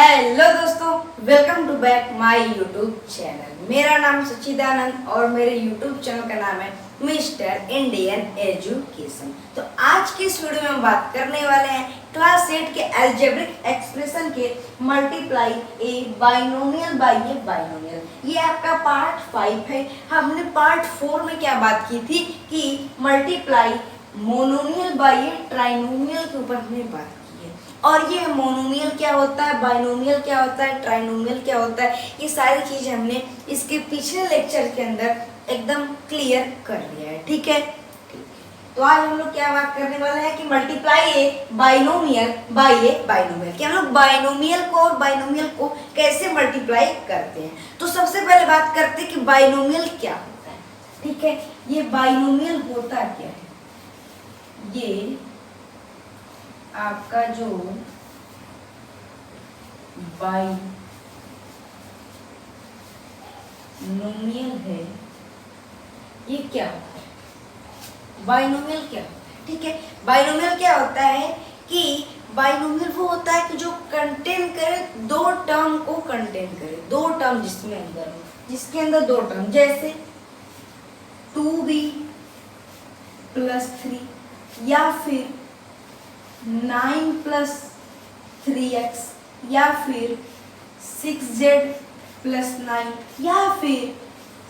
Hello दोस्तों, welcome to back my YouTube channel. मेरा नाम सच्चिदानंद और मेरे यूट्यूब चैनल का नाम है मिस्टर इंडियन एजुकेशन। तो आज की इस वीडियो में हम बात करने वाले हैं क्लास 8 के अलजेब्रिक एक्सप्रेशन के मल्टीप्लाई ए बाइनोमियल बाय ए बाइनोमियल। ये आपका पार्ट 5 है। हमने पार्ट 4 में क्या बात की थी कि मल्टीप्लाई मोनोमियल बाय ए ट्राइनोमियल के ऊपर हमने बात की। और ये मोनोमियल क्या होता है, बाइनोमियल क्या होता है, ट्राइनोमियल क्या होता है, ये सारी चीजें हमने इसके पिछले लेक्चर के अंदर एकदम क्लियर कर लिया है। ठीक है, तो आज हम लोग क्या बात करने वाले हैं कि मल्टीप्लाई ए बाइनोमियल बाय ए बाइनोमियल, कि हम लोग बाइनोमियल को और बाइनोमियल को कैसे मल्टीप्लाई करते हैं। तो सबसे पहले बात करते हैं कि बाइनोमियल क्या होता है। ठीक है, ये बाइनोमियल होता क्या है। ये आपका जो बाइनोमियल है ये क्या होता है, बाइनोमियल क्या होता है। ठीक है, बाइनोमियल क्या होता है कि बाइनोमियल वो होता है कि जो कंटेन करे दो टर्म को कंटेन करे, दो टर्म जिसमें अंदर हो, जिसके अंदर दो टर्म, जैसे 2b + 3 या फिर 9 + 3x या फिर 6z + 9 या फिर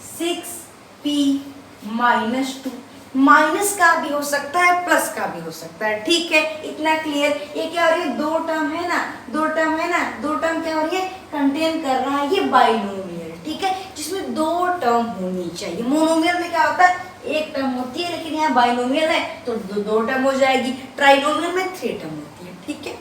6p - 2। माइनस का भी हो सकता है, प्लस का भी हो सकता है। ठीक है, इतना क्लियर। ये क्या हो रही है, दो टर्म है ना, दो टर्म है ना, दो टर्म क्या हो रही है, कंटेन कर रहा है ये बाइनोमियल। ठीक है, जिसमें दो टर्म होनी चाहिए। मोनोमियल में क्या होता है, एक टर्म होती है, लेकिन यहाँ बाइनोमियल है तो दो टर्म हो जाएगी। ट्राइनोमियल में 3 टर्म होती है। ठीक है,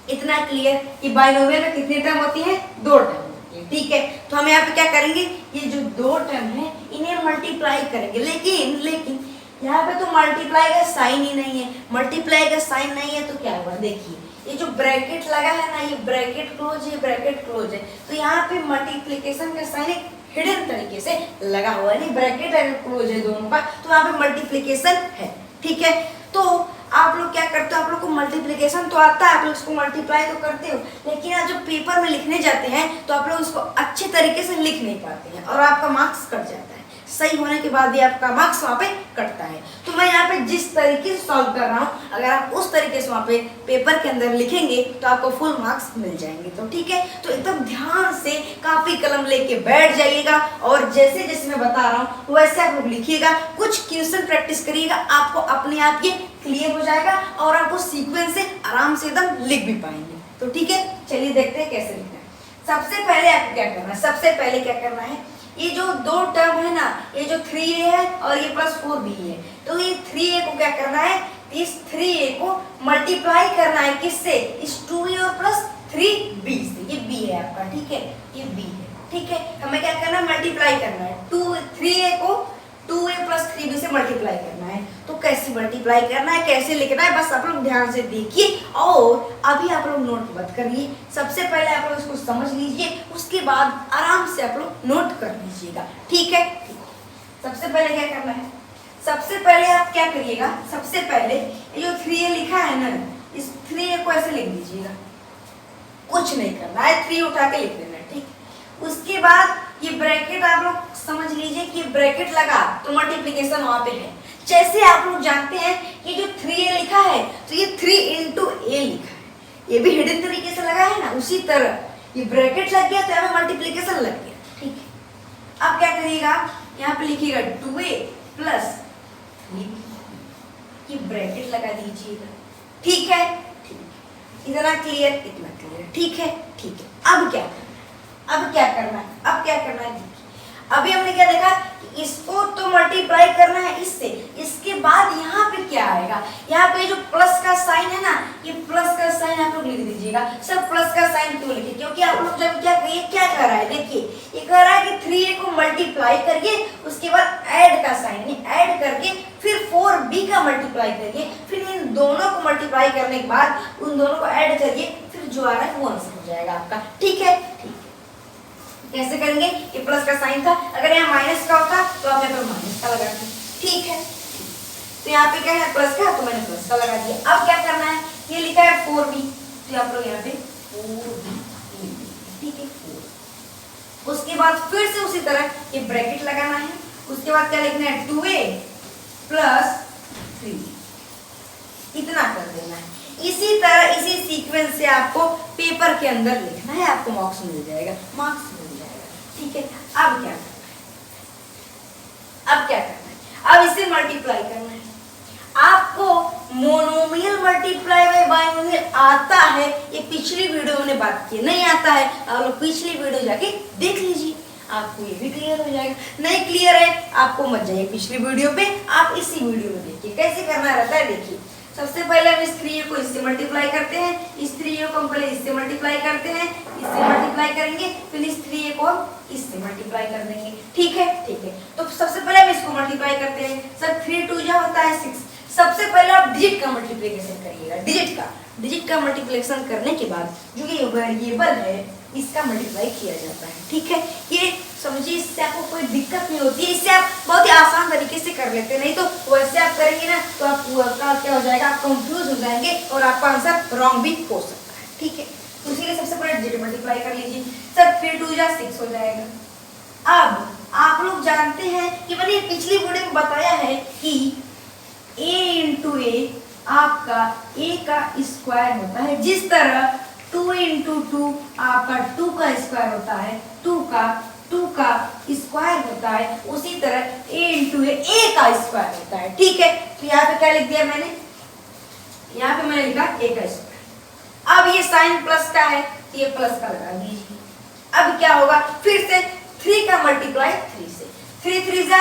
इतना क्लियर कि बाइनोमियल में कितनी टर्म होती है, दो टर्म होती है। ठीक है, तो हम यहाँ पे क्या करेंगे, ये जो दो टर्म है इन्हें मल्टीप्लाई करेंगे। लेकिन यहाँ पे तो मल्टीप्लाई का साइन ही नहीं है। मल्टीप्लाई का साइन नहीं है तो क्या होगा, देखिए ये जो ब्रैकेट लगा है ना, ये ब्रैकेट क्लोज है, ब्रैकेट क्लोज है, तो यहाँ पे मल्टीप्लिकेशन का साइन एक हिडन तरीके से लगा हुआ है। नहीं, ब्रैकेट अगर क्लोज है दोनों का तो यहाँ पे मल्टीप्लिकेशन है। ठीक है, तो आप लोग क्या करते हो, आप लोग को मल्टीप्लिकेशन तो आता है, आप लोग इसको मल्टीप्लाई तो करते हो, लेकिन आज जब पेपर में लिखने जाते हैं तो आप लोग इसको अच्छे तरीके से लिख नहीं पाते हैं और आपका मार्क्स कट जाता है। सही होने के बाद भी आपका मार्क्स वहाँ पे कटता है। तो मैं यहाँ पे जिस तरीके से सॉल्व कर रहा हूँ, अगर आप उस तरीके से वहाँ पे पेपर के अंदर लिखेंगे तो आपको फुल मार्क्स मिल जाएंगे। तो ठीक है, तो एकदम ध्यान से कापी कलम लेके बैठ जाइएगा और जैसे जैसे मैं बता रहा हूँ वैसे आप लोग लिखिएगा। कुछ क्वेश्चन प्रैक्टिस करिएगा, आपको अपने आप ये क्लियर हो जाएगा और आपको सीक्वेंस से आराम से एकदम लिख भी पाएंगे। तो ठीक है, चलिए देखते हैं कैसे लिखना है। सबसे पहले आपको क्या करना है, सबसे पहले क्या करना है, ये जो दो टर्म है ना, ये जो 3a है और ये +4b है, तो ये 3a को क्या करना है, इस 3a को मल्टीप्लाई करना है किससे, इस 2a और +3b से। ये b है आपका। ठीक है, ये b है। ठीक है, हमें क्या करना है, मल्टीप्लाई करना है 3a को 2a + 3b से मल्टीप्लाई करना है। तो कैसे मल्टीप्लाई करना है, कैसे लिखना है, बस आप लोग ध्यान से देखिए और अभी आप लोग नोट मत करिए। सबसे पहले आप लोग इसको समझ लीजिए, उसके बाद आराम से आप लोग नोट कर लीजिएगा। ठीक है, सबसे पहले क्या करना है, सबसे पहले आप क्या करिएगा, सबसे पहले ये जो 3a लिखा है ना, इस 3a को ऐसे लिख दीजिएगा, कुछ नहीं करना है, 3 उठा के लिख देना है। ठीक, उसके बाद ये ब्रैकेट आप लोग समझ लीजिए कि ब्रैकेट लगा तो मल्टीप्लिकेशन वहां पे है। जैसे आप लोग जानते हैं कि जो 3a लिखा है तो ये 3 × a लिखा है, ये भी हिडन तरीके से लगा है ना, उसी तरह ये ब्रैकेट लग गया तो यहाँ पे मल्टीप्लिकेशन लग गया। ठीक है, अब क्या करिएगा, यहाँ पे लिखिएगा 2a + 3b, ये ब्रैकेट लगा दीजिएगा। ठीक है, ठीक, इतना क्लियर, इतना क्लियर। ठीक है, ठीक है, अब क्या करना है, अब क्या करना है, अब क्या करना है, अभी हमने क्या देखा कि इसको तो मल्टीप्लाई करना है इससे, इसके बाद यहाँ पे क्या आएगा, यहाँ पे जो प्लस का साइन है ना, ये प्लस का साइन आप लोग लिख दीजिएगा। सब प्लस का साइन क्यों लिखे, क्योंकि आप लोग जब क्या करिए, क्या कर रहा है, देखिए ये कह रहा है कि 3a को मल्टीप्लाई करिए, उसके बाद ऐड का साइन, ऐड करके फिर 4b का मल्टीप्लाई करिए, फिर इन दोनों को मल्टीप्लाई करने के बाद उन दोनों को ऐड करिए, फिर जो आ रहा है वो आंसर हो जाएगा आपका। ठीक है, ठीक, कैसे करेंगे, ये प्लस का साइन था, अगर यहाँ माइनस का होता तो आप यहाँ पर माइनस का लगाते। ठीक है, तो यहाँ पे क्या है, प्लस का, तो मैंने प्लस का लगा दिया। अब क्या करना है, ये लिखा है 4b, तो आप लोग यहाँ पे 4 4b, ठीक है 4। उसके बाद फिर से उसी तरह ये ब्रैकेट लगाना है, उसके बाद क्या लिखना है 2a प्लस 3, इतना कर देना है। इसी तरह इसी सीक्वेंस से आपको पेपर के अंदर लिखना है, आपको मार्क्स मिल जाएगा, मार्क्स मिल जाएगा, ठीक है। अब क्या करना है, अब क्या करना है, अब इसे मल्टीप्लाई करना है। आपको मोनोमियल मल्टीप्लाई बाय बाइनोमियल आता है, ये पिछली वीडियो में बात की, नहीं आता है आप लोग पिछली वीडियो जाके देख लीजिए, आपको ये भी क्लियर हो जाएगा। नहीं क्लियर है आपको मत जाइए पिछली वीडियो पे, आप इसी वीडियो में देखिए कैसे करना रहता है। देखिए सबसे पहले हम इस 3a को इससे मल्टीप्लाई करते हैं, इस 3a को हम पहले इससे मल्टीप्लाई करते हैं, इससे मल्टीप्लाई करेंगे, फिर इस 3a को हम इससे मल्टीप्लाई कर देंगे, ठीक है, ठीक है। तो सबसे पहले हम इसको मल्टीप्लाई करते हैं, सर 3 2 जा होता है 6। सबसे पहले आप डिजिट का मल्टीप्लिकेशन करिएगा, डिजिट का मल्टीप्लिकेशन करने के बाद जो ये वेरिएबल है इसका मल्टीप्लाई किया जाता है, ठीक है। ये समझिए, इससे आपको कोई दिक्कत नहीं होती है, इससे आप बहुत ही आसान तरीके से कर लेते हैं, नहीं तो वैसे आप करेंगे ना तो आपका क्या हो जाएगा, आप कंफ्यूज हो जाएंगे और आपका आंसर रॉन्ग भी हो सकता है, ठीक है। तो इसीलिए सबसे पहले डिजिट मल्टीप्लाई कर लीजिए, सर 3 2 जा 6 हो जाएगा। अब आप लोग जानते हैं कि मैंने पिछली वीडियो में बताया है कि a इंटू ए आपका a का स्क्वायर होता है, जिस तरह 2 इंटू 2 आपका 2 का स्क्वायर होता है, 2 का स्क्वायर होता है, उसी तरह a इंटू ए का स्क्वायर होता है, ठीक है। तो यहाँ पे क्या लिख दिया मैंने, यहाँ पे मैंने लिखा a का स्क्वायर। अब ये साइन प्लस का है तो ये प्लस का लगा दीजिए। अब क्या होगा, फिर से 3 का मल्टीप्लाई 3 से, 3 3 जा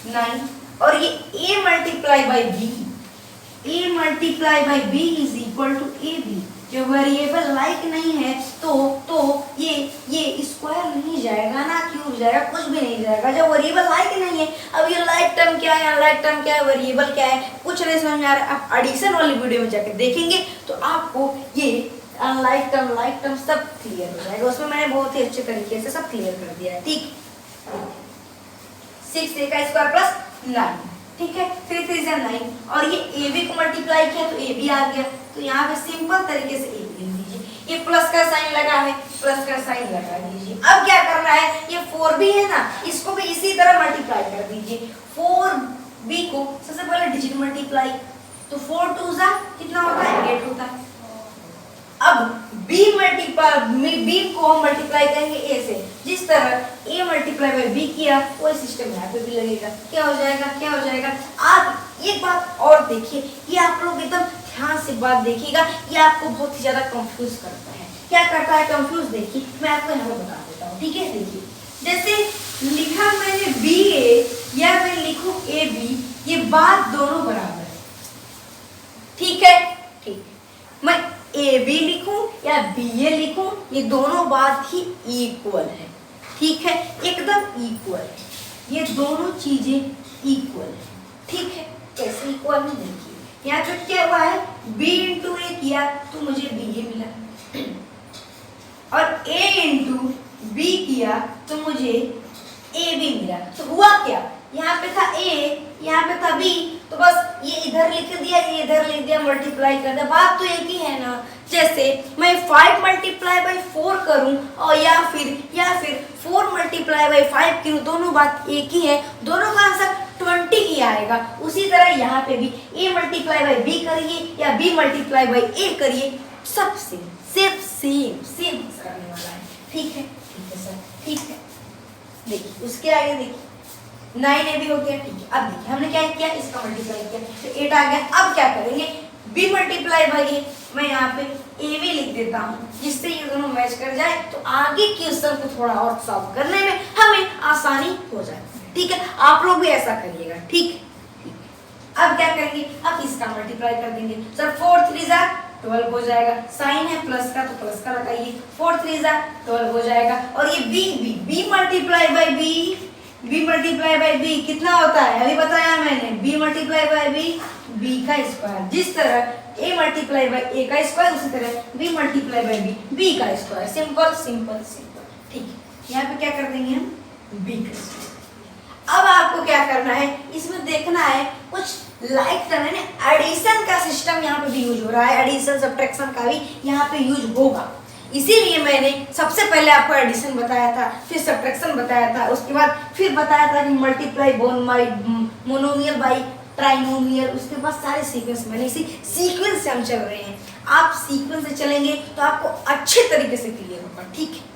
9, और ये a multiply by b, a multiply by b is equal to ab। जो वेरिएबल लाइक नहीं है तो ये स्क्वायर नहीं जाएगा ना, क्यूब जाएगा, कुछ भी नहीं जाएगा। जब वेरिएबल लाइक नहीं है, अब ये लाइक टर्म क्या है, अनलाइक टर्म क्या है, वेरिएबल क्या है, कुछ नहीं समझ में आ रहा है। आप एडिशन वाली वीडियो में जाकर देखेंगे तो आपको ये अनलाइक टर्म, लाइक टर्म सब क्लियर हो जाएगा। उसमें मैंने बहुत ही अच्छे तरीके से सब क्लियर कर दिया है, ठीक। 6a का स्क्वायर प्लस 9, ठीक है, 3 3 जा 9, और ये ab को मल्टीप्लाई किया तो ab आ गया। तो यहाँ पे सिंपल तरीके से ab लिख दीजिए, ये प्लस का साइन लगा है, प्लस का साइन लगा दीजिए। अब क्या करना है, ये 4b है ना, इसको भी इसी तरह मल्टीप्लाई कर दीजिए। 4b को सबसे पहले डिजिट मल्टीप्लाई, तो 4 2 जा कितना होता है 8 होता है। अब b को हम मल्टीप्लाई करेंगे a से, जिस तरह a मल्टीप्लाई बाई b किया वही सिस्टम यहाँ पे भी लगेगा। क्या हो जाएगा, क्या हो जाएगा। आप एक बात और देखिए, ये आप लोग एकदम ध्यान से बात देखिएगा, ये आपको बहुत ही ज्यादा कंफ्यूज करता है। क्या करता है कंफ्यूज, देखिए मैं आपको यहाँ पे बता देता हूँ, ठीक है। देखिए जैसे लिखा मैंने ba या मैं लिखूं ab, ये बात दोनों बराबर है, ठीक है, ठीक। मैं ab लिखूं या ba लिखूं, ये दोनों बात ही इक्वल है, ठीक है, एकदम इक्वल है, ये दोनों चीजें इक्वल है, ठीक है। कैसे इक्वल है देखिए, यहाँ पे क्या हुआ है, b इंटू ए किया तो मुझे ba मिला, और a इंटू b किया तो मुझे ab मिला। तो हुआ क्या, यहाँ पे था a, यहाँ पे था b, तो बस ये इधर लिख दिया, ये इधर लिख दिया, मल्टीप्लाई कर दिया, बात तो एक ही है ना। जैसे मैं 5 मल्टीप्लाई बाई 4 करूं और या फिर 4 मल्टीप्लाई बाई 5 करूं, दोनों बात एक ही है, दोनों का आंसर 20 ही आएगा। उसी तरह यहाँ पे भी a मल्टीप्लाई बाई b करिए या b मल्टीप्लाई बाई a करिए, सब सेम करने वाला है, ठीक है, ठीक है सर, ठीक है। देखिए उसके आगे देखिए 9 भी हो गया, ठीक है। अब देखिए हमने क्या किया, इसका मल्टीप्लाई किया तो 8 आ गया। अब क्या करेंगे, b मल्टीप्लाई बाई a, मैं यहाँ पे a भी लिख देता हूँ, जिससे ये दोनों मैच कर जाए तो आगे क्वेश्चन को थोड़ा और सॉल्व करने में हमें आसानी हो जाए, ठीक है। आप लोग भी ऐसा करिएगा, ठीक है। अब क्या करेंगे, अब इसका मल्टीप्लाई कर देंगे, सर 4 3 जा 12 हो जाएगा, साइन है प्लस का तो प्लस का लगाइए, 4 3 जा 12 हो जाएगा। और ये b मल्टीप्लाई बाई b कितना होता है, अभी बताया मैंने, b मल्टीप्लाई बाई b का स्क्वायर, जिस तरह a मल्टीप्लाई बाई a का स्क्वायर, उसी तरह b मल्टीप्लाई बाई b का स्क्वायर। सिंपल, ठीक है। यहाँ पे क्या कर देंगे हम, b का स्क्वायर। अब आपको क्या करना है, इसमें देखना है कुछ लाइक करना है, एडिशन का सिस्टम यहाँ पे भी यूज हो रहा है, एडिशन सब्ट्रैक्शन का भी यहाँ पे यूज होगा। इसीलिए मैंने सबसे पहले आपको एडिशन बताया था, फिर सब्ट्रैक्शन बताया था, उसके बाद फिर बताया था कि मल्टीप्लाई मोनोमियल बाई ट्राइनोमियल, उसके बाद सारे सीक्वेंस मैंने इसी सीक्वेंस से हम चल रहे हैं। आप सीक्वेंस से चलेंगे तो आपको अच्छे तरीके से क्लियर होगा, ठीक है।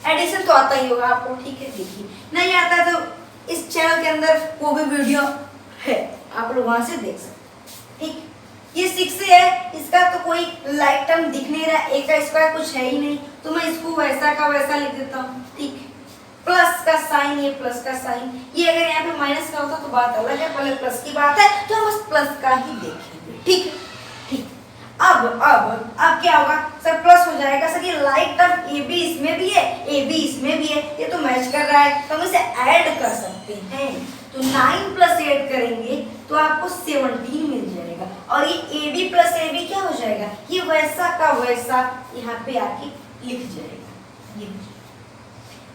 एडिशन तो आता ही होगा आपको, ठीक है। देखिए नहीं आता तो इस चैनल के अंदर वो भी वीडियो है, आप लोग वहां से देख सकते, ठीक। ये 6 है, इसका तो कोई लाइक टर्म दिख नहीं रहा, ए का स्क्वायर कुछ है ही नहीं, तो मैं इसको वैसा का वैसा लिख देता हूँ, ठीक। प्लस का साइन, ये प्लस का साइन, ये अगर यहाँ पे माइनस का होता तो बात अलग है, पहले प्लस की बात है तो हम बस प्लस का ही देखेंगे, ठीक। ठीक, अब क्या होगा सर, प्लस हो जाएगा सर। ये लाइक टर्म ए बी इसमें भी है, ए बी इसमें भी है, ये तो मैच कर रहा है, तो हम इसे ऐड कर सकते हैं। तो 9 प्लस 8 करेंगे तो आपको 17 मिल जाएगा, और ये A B plus A B क्या हो जाएगा, ये वैसा का वैसा यहाँ पे आके लिख जाएगा। ये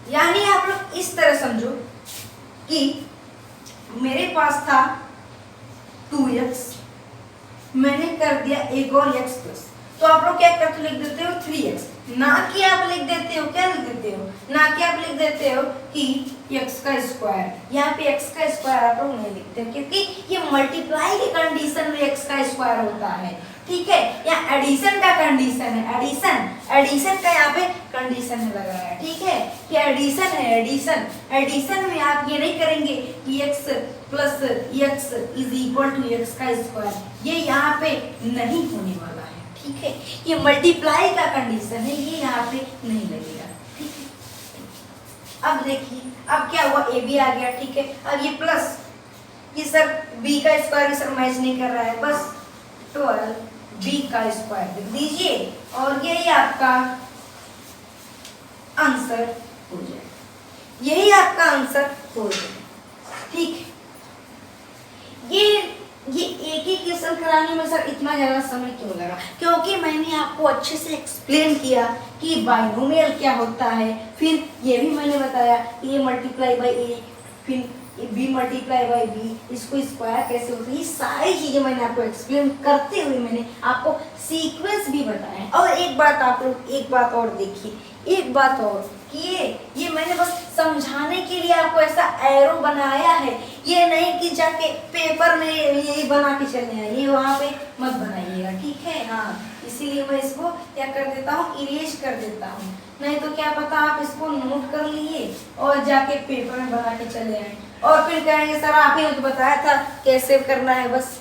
यानी आप लोग इस तरह समझो कि मेरे पास था 2x, मैंने कर दिया एक और x प्लस, तो आप लोग क्या करते हो, लिख देते हो 3x, ना कि आप लिख देते हो, क्या लिख देते हो, ना कि आप लिख देते हो कि x का स्क्वायर। यहाँ पे x का स्क्वायर आप लोग नहीं लिखते हो, क्योंकि ये मल्टीप्लाई की कंडीशन में x का स्क्वायर होता है, ठीक है। यहाँ एडिशन का कंडीशन है, एडिशन का यहाँ पे कंडीशन है लग रहा है, ठीक है। कि एडिशन है, एडिशन में आप ये नहीं करेंगे कि x plus x is equal to x का स्क्वायर, ये यहाँ पे नहीं होने वाला है, ठीक है। ये मल्टीप्लाई का कंडीशन है, ये यहाँ पे नहीं लगेगा, ठीक है। अब देखिए अब क्या हुआ, ए बी आ गया, ठीक है। अब ये प्लस, ये सर बी का स्क्वायर सर मैच नहीं कर रहा है, बस 12 बी का स्क्वायर लिख दीजिए और यही आपका आंसर हो जाएगा, यही आपका आंसर हो जाएगा, ठीक है। ये एक ही क्वेश्चन कराने में सर इतना ज़्यादा समय क्यों लगा, क्योंकि मैंने आपको अच्छे से एक्सप्लेन किया कि बाइनोमियल क्या होता है, फिर ये भी मैंने बताया ए मल्टीप्लाई बाई ए, फिर बी मल्टीप्लाई बाई बी, इसको स्क्वायर कैसे होता है, ये सारी चीज़ें मैंने आपको एक्सप्लेन करते हुए मैंने आपको सीक्वेंस भी बताया। और एक बात आप लोग, एक बात और देखिए, एक बात और कि ये मैंने बस समझाने के लिए आपको ऐसा एरो बनाया है, ये नहीं कि जाके पेपर में ये बना के चले आए, ये वहाँ पे मत बनाइएगा, ठीक है। हाँ, इसीलिए मैं इसको क्या कर देता हूँ, इरेज कर देता हूँ, नहीं तो क्या पता आप इसको नोट कर लिए और जाके पेपर में बना के चले आए और फिर कहेंगे सर आप ही ने तो बताया था कैसे करना है, बस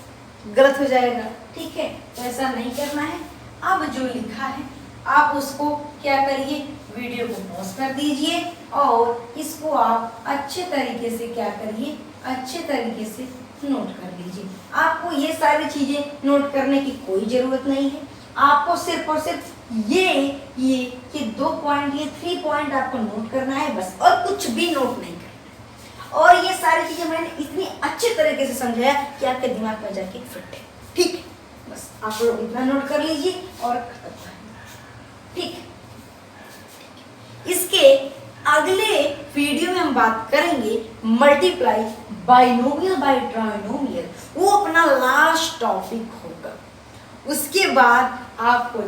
गलत हो जाएगा, ठीक है। तो ऐसा नहीं करना है। अब जो लिखा है आप उसको क्या करिए, वीडियो को पॉज कर दीजिए और इसको आप अच्छे तरीके से क्या करिए, अच्छे तरीके से नोट कर लीजिए। आपको ये सारी चीज़ें नोट करने की कोई ज़रूरत नहीं है, आपको सिर्फ और सिर्फ ये 2 पॉइंट, ये 3 पॉइंट आपको नोट करना है बस, और कुछ भी नोट नहीं करना। और ये सारी चीज़ें मैंने इतनी अच्छे तरीके से समझाया कि आपके दिमाग में जाके फिट है, ठीक। बस आप लोग इतना नोट कर लीजिए और खत्म, ठीक। इसके अगले वीडियो में हम बात करेंगे मल्टीप्लाई बाइनोमियल बाय ट्राइनोमियल, वो अपना लास्ट टॉपिक होगा। उसके बाद आपको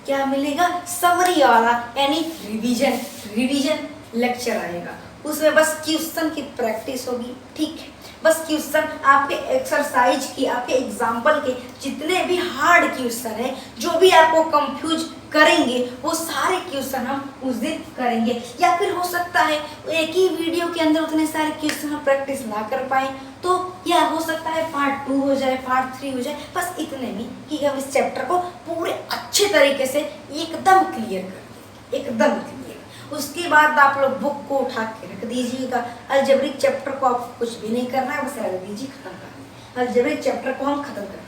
क्या मिलेगा, समरी वाला यानी रिवीजन लेक्चर आएगा, उसमें बस क्वेश्चन की प्रैक्टिस होगी, ठीक है। बस क्वेश्चन आपके एक्सरसाइज की, आपके एग्जाम्पल के जितने भी हार्ड क्वेश्चन है, जो भी आपको कंफ्यूज करेंगे, वो सारे क्वेश्चन हम उस दिन करेंगे। या फिर हो सकता है एक ही वीडियो के अंदर उतने सारे क्वेश्चन हम प्रैक्टिस ना कर पाए, तो या हो सकता है पार्ट 2 हो जाए, पार्ट 3 हो जाए, बस इतने में कि हम इस चैप्टर को पूरे अच्छे तरीके से एकदम क्लियर कर दें, एकदम क्लियर। उसके बाद आप लोग बुक को उठा के रख दीजिएगा। अलजेब्रिक चैप्टर को आपको कुछ भी नहीं करना है, बस रख दीजिए, खत्म करना है। अलजेब्रिक चैप्टर को हम खत्म कर देंगे।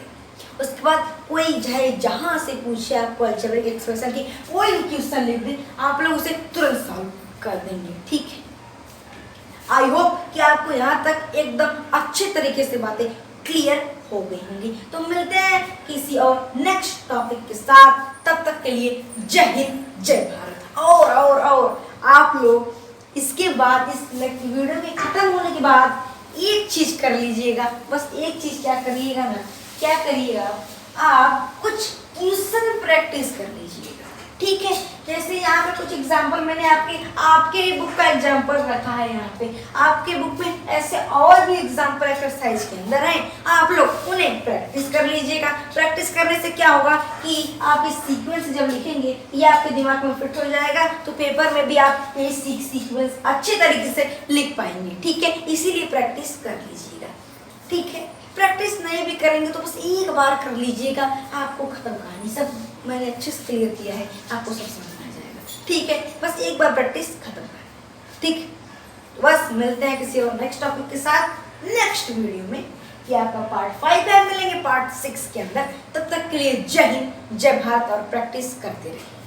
उसके बाद कोई चाहे जहाँ से पूछे आपको अलजेब्रिक एक्सप्रेशन की कोई भी क्वेश्चन लिख दे, आप लोग उसे तुरंत सॉल्व कर देंगे, ठीक है। आई होप कि आपको यहाँ तक एकदम अच्छे तरीके से बातें क्लियर हो गई होंगी। तो मिलते हैं किसी और नेक्स्ट टॉपिक के साथ, तब तक के लिए जय हिंद, जय भारत। और आप लोग इसके बाद इस वीडियो के खत्म होने के बाद एक चीज कर लीजिएगा, बस एक चीज क्या करिएगा ना, क्या करिएगा, आप कुछ क्वेश्चन प्रैक्टिस कर लीजिए। ठीक है। जैसे यहाँ पे कुछ एग्जाम्पल मैंने आपके बुक का एग्जाम्पल रखा है। यहाँ पे आपके बुक में ऐसे और भी एग्जाम्पल एक्सरसाइज के अंदर हैं, आप लोग उन्हें प्रैक्टिस कर लीजिएगा। प्रैक्टिस करने से क्या होगा कि आप इस सीक्वेंस जब लिखेंगे ये आपके दिमाग में फिट हो जाएगा, तो पेपर में भी आप ये सीक्वेंस अच्छे तरीके से लिख पाएंगे। ठीक है, इसीलिए प्रैक्टिस कर लीजिएगा। ठीक है, प्रैक्टिस नहीं भी करेंगे तो बस एक बार कर लीजिएगा, आपको खत्म कहानी। सब मैंने अच्छे से क्लियर किया है, आपको सब समझ में आ जाएगा। ठीक है, बस एक बार प्रैक्टिस खत्म करें। ठीक, तो बस मिलते हैं किसी और नेक्स्ट टॉपिक के साथ नेक्स्ट वीडियो में, कि आपका पार्ट 5 में मिलेंगे पार्ट 6 के अंदर। तब तक के लिए जय हिंद, जय भारत और प्रैक्टिस करते रहिए।